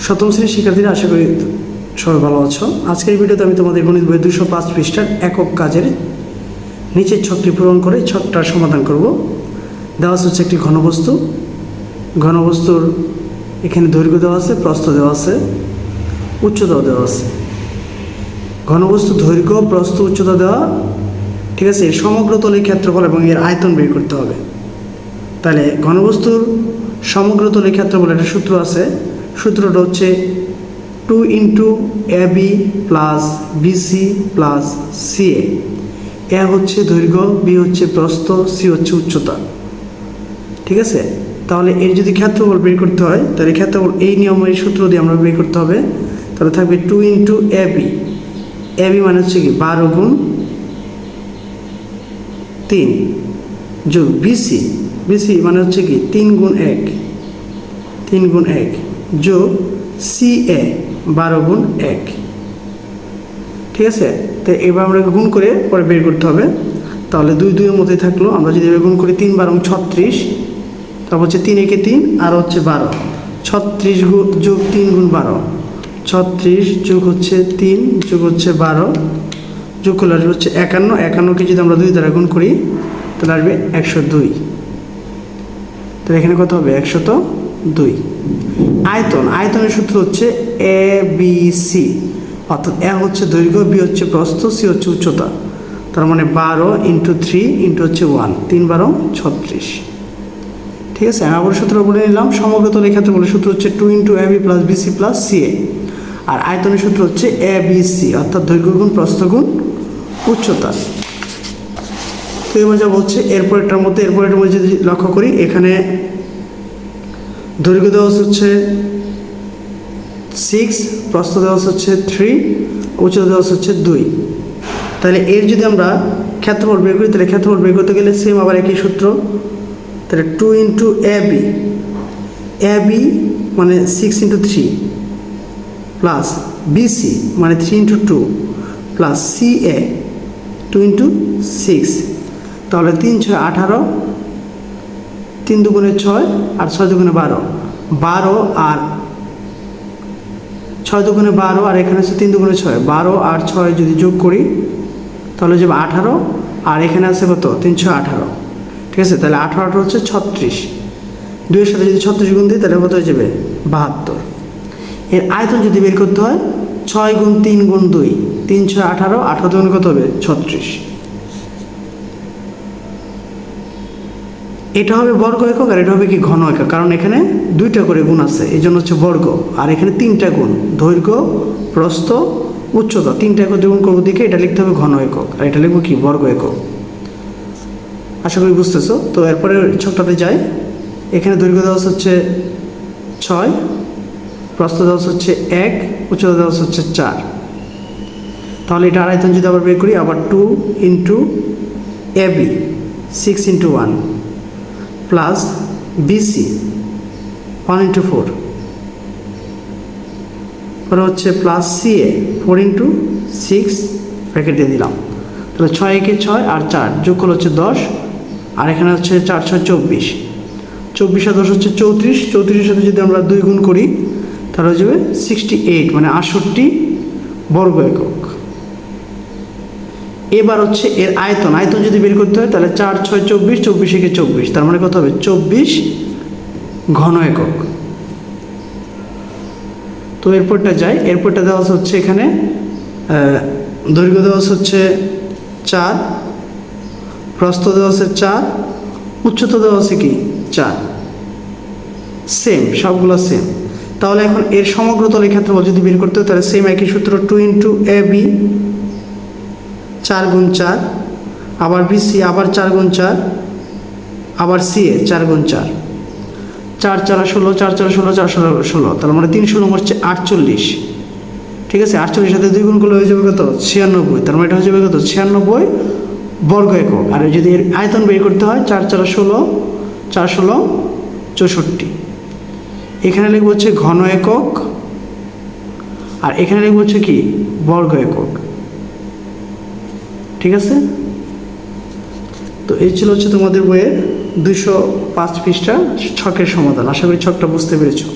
সপ্তম শ্রেণীর শিক্ষার্থীরা, আশা করি সবাই ভালো আছো। আজকের ভিডিওতে আমি তোমাদের গণিত বইয়ের 205 পৃষ্ঠার একক কাজের নিচের ছকটি পূরণ করে ছকটার সমাধান করব। দেওয়া হচ্ছে একটি ঘনবস্তু। ঘনবস্তুর এখানে দৈর্ঘ্য দেওয়া আছে, প্রস্থ দেওয়া আছে, উচ্চতাও দেওয়া আছে। ঘনবস্তু দৈর্ঘ্য, প্রস্থ, উচ্চতা দেওয়া, ঠিক আছে। এর সমগ্র তলের ক্ষেত্রফল এবং এর আয়তন বের করতে হবে। তাহলে ঘনবস্তুর সমগ্র তলের ক্ষেত্রফল একটা সূত্র আছে। সূত্রটা হচ্ছে 2 × AB + BC + CA। এ হচ্ছে দৈর্ঘ্য, বি হচ্ছে প্রস্থ, সি হচ্ছে উচ্চতা, ঠিক আছে। তাহলে এর যদি ক্ষেত্রফল বের করতে হয়, তাহলে ক্ষেত্রফল এই নিয়মের সূত্র দিয়ে আমরা বের করতে হবে। তাহলে থাকবে 2 × AB। AB মানে হচ্ছে কি 12 × 3 যোগ BC। BC মানে হচ্ছে কি 3 × 1, 3 × 1 যোগ CA 12 × 1, ঠিক আছে। তো এবার আমরা গুণ করে পরে বের করতে হবে। তাহলে 2 2 এর মধ্যেই থাকলো। আমরা যদি এবার গুণ করি 3 × 12 = 36, তারপর হচ্ছে 3 × 3 আর হচ্ছে 12, 36 যোগ 3 × 12, 36 যোগ হচ্ছে 3 যোগ হচ্ছে 12 যোগ করলে আসবে হচ্ছে 51। 51কে যদি আমরা 2 দ্বারা গুণ করি তাহলে আসবে 102। তাহলে এখানে কত হবে? 102। আয়তনের সূত্র হচ্ছে ABC, অর্থাৎ এ হচ্ছে দৈর্ঘ্য, বি হচ্ছে প্রস্থ, সি হচ্ছে উচ্চতা। তার মানে 12 × 3 × হচ্ছে 1, 3 × 12 = 36, ঠিক আছে। আমি আবার সূত্র বলে নিলাম। সমগ্র তলের ক্ষেত্রফলের সূত্র হচ্ছে 2 × AB + BC + CA। আর আয়তনের সূত্র হচ্ছে ABC, অর্থাৎ দৈর্ঘ্য গুণ প্রস্থ গুণ উচ্চতা। তো এবার যা বলছে এরপরেরটার মধ্যে যদি লক্ষ্য করি, এখানে দৈর্ঘ্য দেওয়া হচ্ছে 6, প্রস্থ দেওয়া হচ্ছে 3, উচ্চতা দেওয়া হচ্ছে 2। তাহলে এর যদি আমরা ক্ষেত্রফল বের করি, তাহলে ক্ষেত্রফল বের করতে গেলে সেম আবার একই সূত্র। তাহলে 2 × AB মানে 6 × 3 প্লাস BC মানে 3 × 2 প্লাস CA 2 × 6। তাহলে 3 × 6 = 18, 3 × 2 = 6 আর 6 × 2 = 12, 12 আর 6 × 2 = 12 আর এখানে হচ্ছে 3 × 2 = 6, 12 আর 6 যদি যোগ করি তাহলে যাবে 18 আর এখানে আছে কত? 3 × 6 = 18, ঠিক আছে। তাহলে 18 হচ্ছে 36। 2 এর সাথে যদি 36 গুণ দিই তাহলে কত হয়ে যাবে? 72। এর আয়তন যদি বের করতে হয় 6 × 3 × 2, 3 × 6 = 18, 18 × 2 কত হবে? 36। এটা হবে বর্গ একক আর এটা হবে কি ঘন একক, কারণ এখানে 2টা করে গুণ আছে, এই জন্য হচ্ছে বর্গ। আর এখানে 3টা গুণ, দৈর্ঘ্য, প্রস্থ, উচ্চতা, 3টা একত্রে গুণ করবো দিকে, এটা লিখতে হবে ঘন একক আর এটা লিখবো কি? বর্গ একক। আশা করি বুঝতেছো। তো এরপরে ছকটাতে যাই। এখানে দৈর্ঘ্য দেওয়া হচ্ছে 6, প্রস্থ দেওয়া হচ্ছে 1, উচ্চতা দেওয়া হচ্ছে 4। তাহলে এটা আয়তন যদি আবার বের করি, আবার 2 × AB 6 × 1 প্লাস BC 1 × 4, পরে হচ্ছে প্লাস CA 4 × 6 ব্র্যাকেট দিয়ে দিলাম। তাহলে 6 × 6 আর 4 যোগ করলে হচ্ছে 10 আর এখানে হচ্ছে 4 × 6 = 24, 24 আর 10 হচ্ছে 34, 34-এর সাথে যদি আমরা 2 গুণ করি তাহলে হয়ে যাবে 68, মানে 68 বর্গ একক। এবার হচ্ছে এর আয়তন যদি বের করতে হয় তাহলে 4 × 6 = 24, 24 × 24, তার মানে কত হবে? 24 ঘন একক। তো এরপরটা যাই। এরপরটা দেওয়া হচ্ছে এখানে দৈর্ঘ্য দেওয়া হচ্ছে 4, প্রস্থ দেওয়া হচ্ছে 4, উচ্চতা দেওয়া আছে কি 4, সেম, সবগুলো সেম। তাহলে এখন এর সমগ্র তলের ক্ষেত্রফল যদি বের করতে হয় তাহলে সেম একই সূত্র, 2 × AB 4 × 4, আবার BC আবার 4 × 4, আবার CA 4 × 4, 4 × 4 = 16, 4 × 4 = 16, 4 × 16, তার মানে 3 × 16 হচ্ছে 48, ঠিক আছে। 48 সাথে 2 গুণ করলে হয়ে যাবে কত? 96, তার মানে এটা হয়ে যাবে কত? 96 বর্গ একক। আর যদি এর আয়তন বের করতে হয় 4 × 4 = 16, 4 × 16 = 64। এখানে লিখব হচ্ছে ঘন একক আর এখানে লিখব হচ্ছে কি? বর্গ একক, ঠিক আছে। তো এই ছিল হচ্ছে তোমাদের বইয়ের 205 পৃষ্ঠা ছকের সমাধান। আশা করি ছকটা বুঝতে পেরেছো।